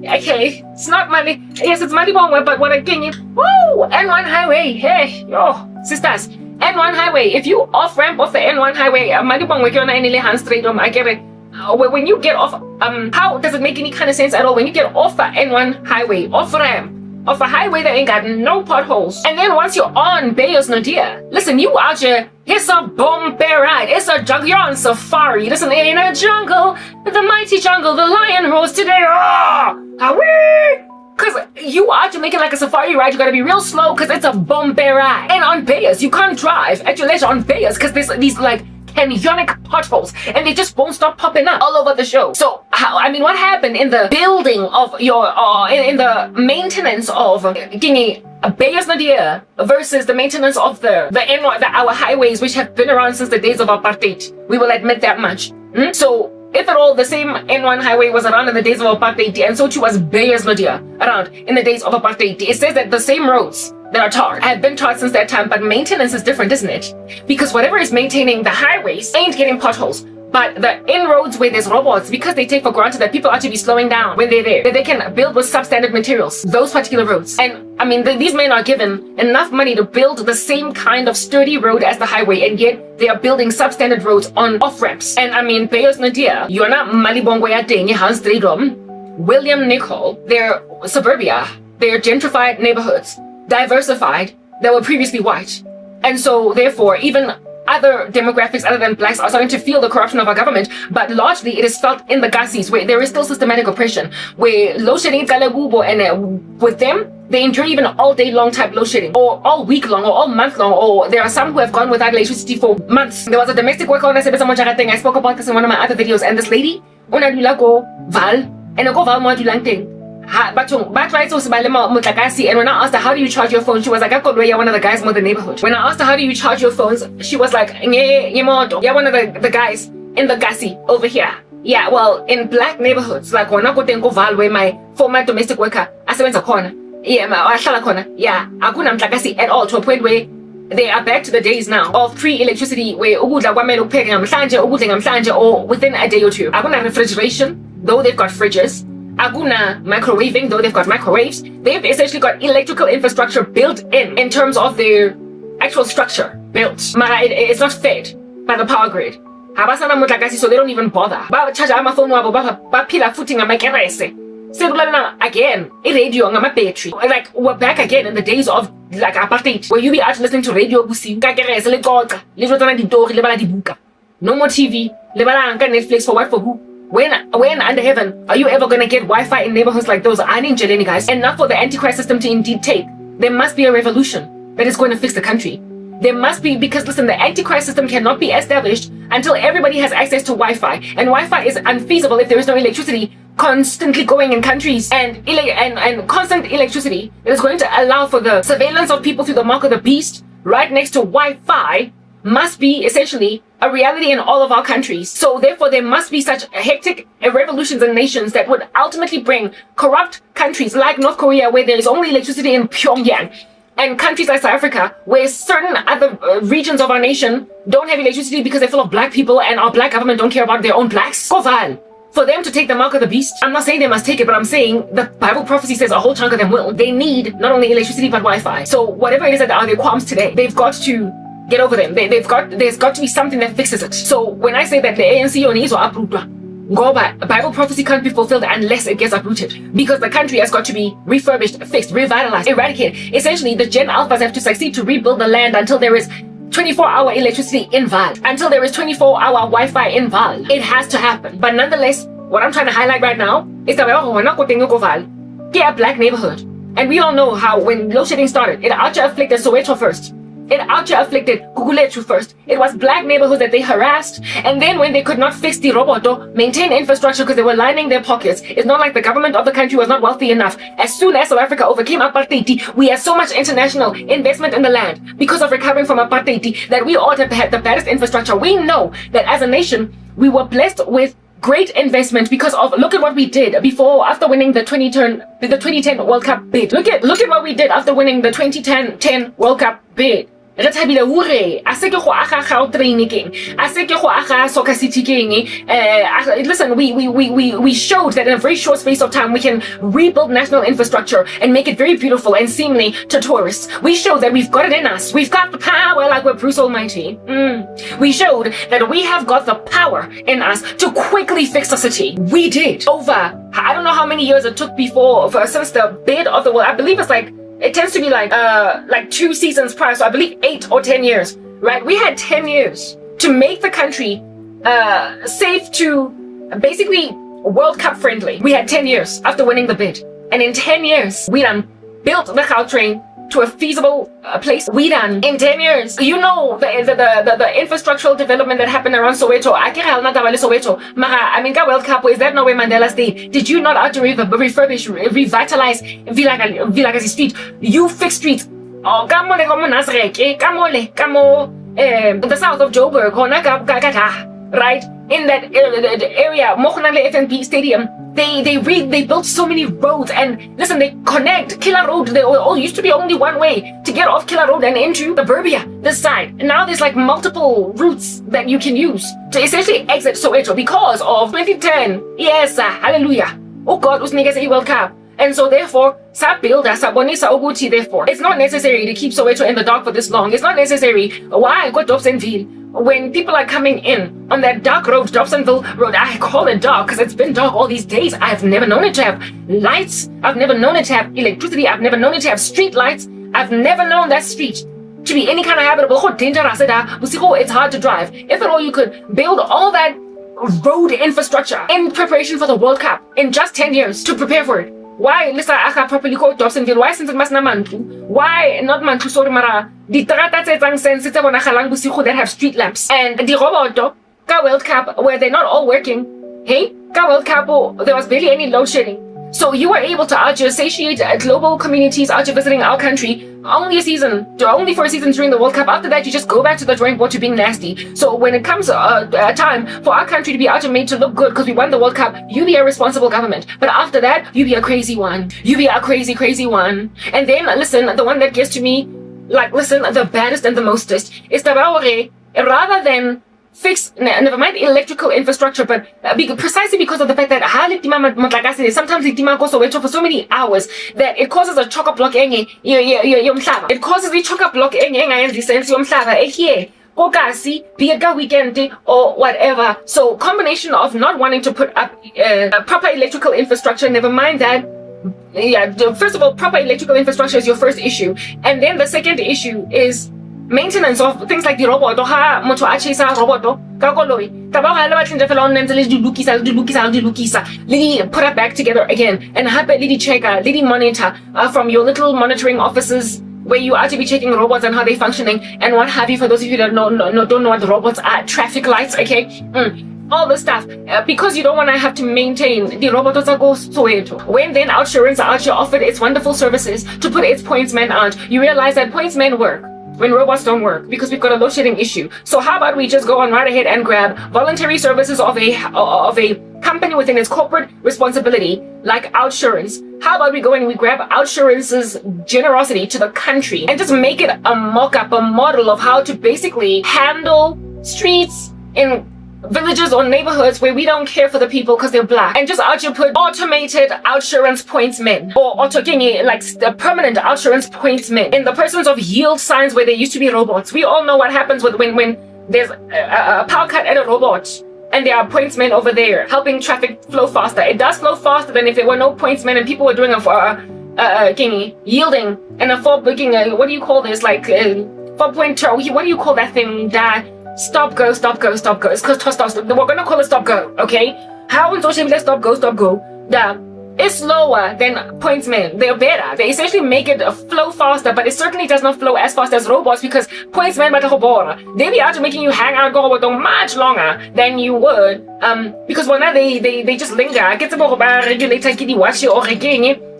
Okay, it's not Mali. Yes, it's Malibongwe, but what I'm getting, woo, N1 highway. Hey, yo, sisters, N1 highway. If you off ramp off the N1 highway, Malibongwe, you're not any hand straight. I get it. When you get off, how does it make any kind of sense at all? When you get off the N1 highway, off ramp, off a highway that ain't got no potholes, and then once you're on Bayos Nadia, listen, you out here, it's a bomb bear ride, it's a jungle, you're on safari. Listen, in a jungle, the mighty jungle, the lion rose today. Cause you out here making like a safari ride, you gotta be real slow, cause it's a bomb bear ride. And on Bayos, you can't drive at your leisure on Bayos, cause there's these like canyonic potholes, and they just won't stop popping up all over the show. So, what happened in the building of your, in the maintenance of Bayos Nadia versus the maintenance of our highways, which have been around since the days of apartheid? We will admit that much. So, if at all the same N1 highway was around in the days of apartheid, and so too was Bayos Nadia around in the days of apartheid, it says that the same roads that are tarred have been tarred since that time, but maintenance is different, isn't it? Because whatever is maintaining the highways ain't getting potholes, but the inroads where there's robots, because they take for granted that people are to be slowing down when they're there, that they can build with substandard materials, those particular roads. And these men are given enough money to build the same kind of sturdy road as the highway, and yet they are building substandard roads on off-ramps. And Bayos Nadia, you're not Malibongwe Yatengi, Hans Dredom, William Nicol, they're suburbia, they're gentrified neighborhoods, diversified, that were previously white. And so therefore, even other demographics other than blacks are starting to feel the corruption of our government, but largely it is felt in the Gasis, where there is still systematic oppression, where load shedding and with them, they endure even all day long type load shedding, or all week long, or all month long, or there are some who have gone without electricity for months. There was a domestic worker on thing. I spoke about this in one of my other videos, and this lady, una go Val, and go Val mo dulang ting. And when I asked her, how do you charge your phone? She was like, I got one of the guys in the neighborhood. When I asked her, how do you charge your phones? She was like, yeah, one of the guys in the Gasi over here. Yeah, well, in black neighborhoods, like when I go Val, where my former domestic worker, I said, yeah, akuna mtlakasi at all, to a point where they are back to the days now of pre-electricity, where or within a day or two. Akuna refrigeration, though they've got fridges. Aguna microwaving, though they've got microwaves. They've essentially got electrical infrastructure built in terms of their actual structure built. It's not fed by the power grid. So they don't even bother. Again, radio battery. Like, we're back again in the days of like apartheid, where you be out listening to radio. No more TV. Netflix for what, for who? When under heaven are you ever going to get Wi-Fi in neighborhoods like those? Guys. And not for the Antichrist system to indeed take. There must be a revolution that is going to fix the country. There must be, because listen, the Antichrist system cannot be established until everybody has access to Wi-Fi. And Wi-Fi is unfeasible if there is no electricity constantly going in countries, and constant electricity that is going to allow for the surveillance of people through the mark of the beast right next to Wi-Fi must be essentially a reality in all of our countries. So therefore there must be such hectic revolutions in nations that would ultimately bring corrupt countries like North Korea, where there is only electricity in Pyongyang, and countries like South Africa, where certain other regions of our nation don't have electricity because they're full of black people, and our black government don't care about their own blacks. Koval. For them to take the mark of the beast, I'm not saying they must take it, but I'm saying the Bible prophecy says a whole chunk of them will. They need not only electricity but Wi-Fi. So whatever it is that are their qualms today, they've got to get over them. There's got to be something that fixes it. So when I say that the ANC needs to uproot, Bible prophecy can't be fulfilled unless it gets uprooted, because the country has got to be refurbished, fixed, revitalized, eradicated. Essentially, the Gen Alphas have to succeed to rebuild the land until there is 24-hour electricity in Val, until there is 24-hour Wi-Fi in Val. It has to happen. But nonetheless, what I'm trying to highlight right now is that we're not going to Val, get a black neighborhood. And we all know how when load shedding started, it afflicted Soweto first. It afflicted Guguletu first. It was black neighborhoods that they harassed, and then when they could not fix the roboto, maintain infrastructure because they were lining their pockets, it's not like the government of the country was not wealthy enough. As soon as South Africa overcame apartheid, we had so much international investment in the land because of recovering from apartheid that we ought to have had the baddest infrastructure. We know that as a nation, we were blessed with great investment because of, look at what we did after winning the 2010 World Cup bid. Look at what we did after winning the 2010 World Cup bid. re thabile hure a se ke go aga Gautrain keng a se ke go aga Soccer City keng listen, we showed that in a very short space of time we can rebuild national infrastructure and make it very beautiful and seemly to tourists. We showed that we've got it in us. We've got the power like we're Bruce Almighty. We showed that we have got the power in us to quickly fix a city. We did. Over, I don't know how many years it took since the bid of the world. I believe it tends to be like 2 seasons prior, so I believe 8 or 10 years, right? We had 10 years to make the country safe to basically World Cup friendly. We had 10 years after winning the bid, and in 10 years we done built the Gautrain to a feasible place. We done in 10 years. You know the infrastructural development that happened around Soweto. Soweto. Mara, I mean, World Cup, is that not where Mandela stayed? Did you not refurbish, revitalize Vilakazi Street? You fix streets. Oh, come on, the south of Joburg, right? In that area, Mokhonale FNP Stadium, they built so many roads, and listen, they connect Killer Road. They all used to be only one way to get off Killer Road and into the Burbia, this side. And now there's like multiple routes that you can use to essentially exit Soweto because of 2010. Yes, hallelujah. Oh God, usnikeza a World Cup. And so therefore, therefore, it's not necessary to keep Soweto in the dark for this long. It's not necessary. Why go Dobsonville? When people are coming in on that dark road, Dobsonville Road, I call it dark because it's been dark all these days. I've never known it to have lights. I've never known it to have electricity. I've never known it to have street lights. I've never known that street to be any kind of habitable. It's hard to drive. If at all you could build all that road infrastructure in preparation for the World Cup in just 10 years to prepare for it. Why Lisa properly called Dobsonville? Why since it must not Mantu? Why not Mantu Sormara? The Trata sense that have street lamps. And the Roboto, World Cup, where they're not all working. Hey, World Cup, there was barely any load shedding. So you were able to satiate global communities visiting our country only for a season during the World Cup. After that, you just go back to the drawing board to being nasty. So when it comes time for our country to be made to look good because we won the World Cup, you be a responsible government. But after that, you be a crazy one. You be a crazy one. And then, listen, the one that gets to me, the baddest and the mostest is the rather than fix, never mind electrical infrastructure, but precisely because of the fact that sometimes it goes Soweto for so many hours that it causes a chock-a-block. It causes a chock-a-block in the sense here. Bigger weekend or whatever. So combination of not wanting to put up proper electrical infrastructure, never mind that. First of all, proper electrical infrastructure is your first issue, and then the second issue is maintenance of things like the robot or moto achisa roboto ka koloi taba ga le batlintle fela on ntse le di lukisa put it back together again, and hape le di checker, le di monitor from your little monitoring offices where you are to be checking robots and how they're functioning and what have you. For those of you that don't know what the robots are, traffic lights, okay, all the stuff, because you don't want to have to maintain the robots that go Soweto. When then Outsurance offered its wonderful services to put its pointsmen out, you realize that pointsmen work when robots don't work because we've got a load shedding issue. So how about we just go on right ahead and grab voluntary services of a company within its corporate responsibility like Outsurance? How about we go and we grab Outsurance's generosity to the country and just make it a mock-up, a model of how to basically handle streets in villages or neighborhoods where we don't care for the people because they're black, and just put automated Outsurance pointsmen or the permanent Outsurance pointsmen in the persons of yield signs where there used to be robots. We all know what happens when there's a power cut at a robot and there are pointsmen over there helping traffic flow faster. It does flow faster than if there were no pointsmen and people were doing yielding and a what do you call this, like 4.2, what do you call that thing that stop go. It's because we're gonna call it stop go, okay? How on social media stop go? It's slower than pointsmen. They're better. They essentially make it flow faster, but it certainly does not flow as fast as robots because pointsmen they be out making you hang out go much longer than you would. Because when they just linger. Get regulator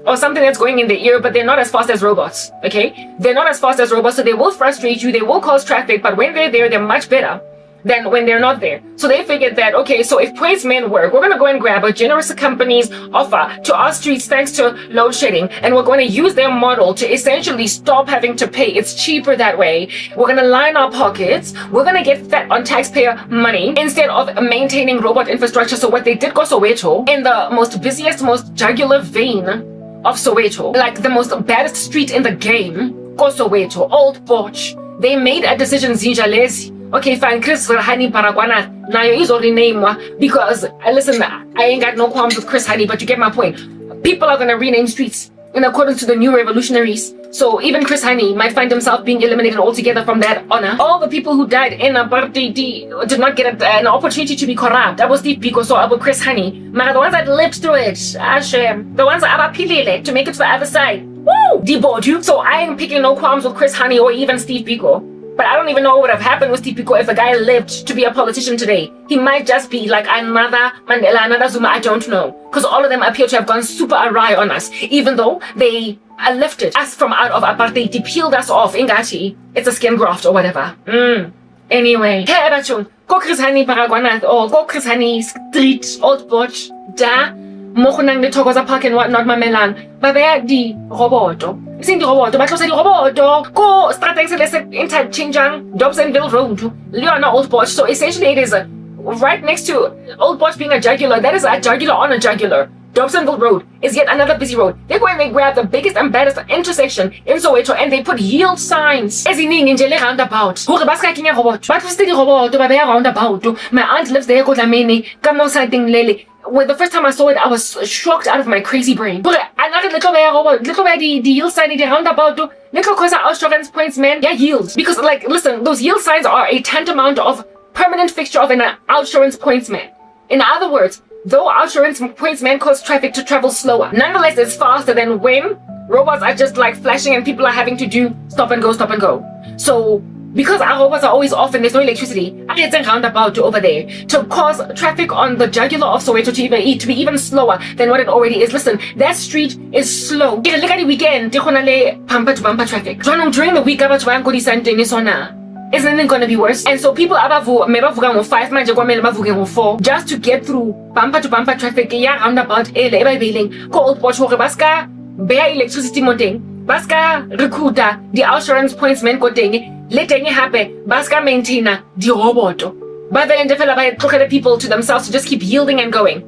or something that's going in the ear, but they're not as fast as robots, okay? They're not as fast as robots, so they will frustrate you, they will cause traffic, but when they're there, they're much better than when they're not there. So they figured that, okay, so if policemen work, we're going to go and grab a generous company's offer to our streets thanks to load shedding, and we're going to use their model to essentially stop having to pay. It's cheaper that way. We're going to line our pockets. We're going to get fat on taxpayer money instead of maintaining robot infrastructure. So what they did, go Soweto, in the most busiest, most jugular vein of Soweto, like the most baddest street in the game, go Soweto, Old Porch, they made a decision, Zinjalezi. Okay, fine, Chris Hani Paragwana, now is already named because, listen, I ain't got no qualms with Chris Hani, but you get my point. People are going to rename streets in accordance to the new revolutionaries. So even Chris Hani might find himself being eliminated altogether from that honor. All the people who died in apartheid did not get an opportunity to be corrupt. I was Steve Biko, so I was Chris Hani. Man, the ones that lived through it, the ones that are appealing to make it to the other side. Woo! Deboard you. So I ain't picking no qualms with Chris Hani or even Steve Biko. But I don't even know what would have happened with Steve Biko if the guy lived to be a politician today. He might just be like another Mandela, another Zuma, I don't know. Because all of them appear to have gone super awry on us, even though they lifted us from out of apartheid. They peeled us off, ingati. It's a skin graft or whatever. Anyway, hey, Bachung, go Chris Hani Paragwana, or go Chris Hani Street, Old Porch, da, Mokunang de Togoza Park and whatnot, Mamelang, Babe di Roboto. Sing the roboto, but the roboto, go starting to interchangeang Dobsonville Road, Leona Old Porch. So essentially, it is right next to Old Porch being a jugular. That is a jugular on a jugular. Dobsonville Road is yet another busy road. They go and they grab the biggest and baddest intersection in Soweto and they put yield signs. As in Njele roundabout. Horibaska king a robot. But was the robot to Babea roundabout. My aunt lives there, go Lamini, come no sighting Lily. Well, the first time I saw it, I was shocked out of my crazy brain. But another little bit the yield sign in the roundabout, little cause assurance points, man, yeah, yields. Because, like, listen, those yield signs are a tantamount of permanent fixture of an assurance pointsman. In other words, though assurance pointsman cause traffic to travel slower, nonetheless, it's faster than when robots are just like flashing and people are having to do stop and go, stop and go. So, because our robots are always off and there's no electricity, I get a roundabout over there to cause traffic on the jugular of Soweto to be even slower than what it already is. Listen, that street is slow. Look at the weekend, bumper to bumper traffic. During the week, isn't it going to be worse? And so people are 5 manje 4 just to get through bumper to bumper traffic. Yeah, roundabout, Old Porch, baska, bare electricity moting, baska, recruiter, the assurance pointsman koting. Letting it happen, Baska maintainer, the roboto. But then the people to themselves to just keep yielding and going,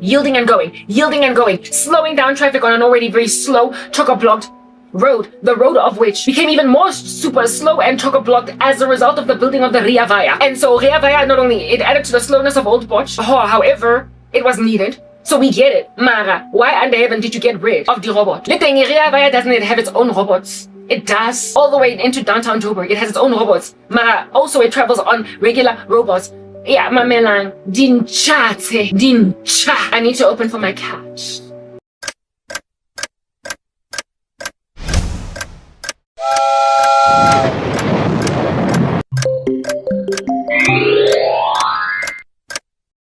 slowing down traffic on an already very slow, chock-a-blocked road, the road of which became even more super slow and chock-a-blocked as a result of the building of the Ria Vaya. And so Ria Vaya, not only it added to the slowness of Old Porch, however, it was needed. So we get it. Mara, why under heaven did you get rid of the robot? Letting Ria Vaya doesn't it have its own robots? It does. All the way into downtown Joburg. It has its own robots. Mara, also it travels on regular robots. Yeah, Mamelang. Dincha. I need to open for my cat.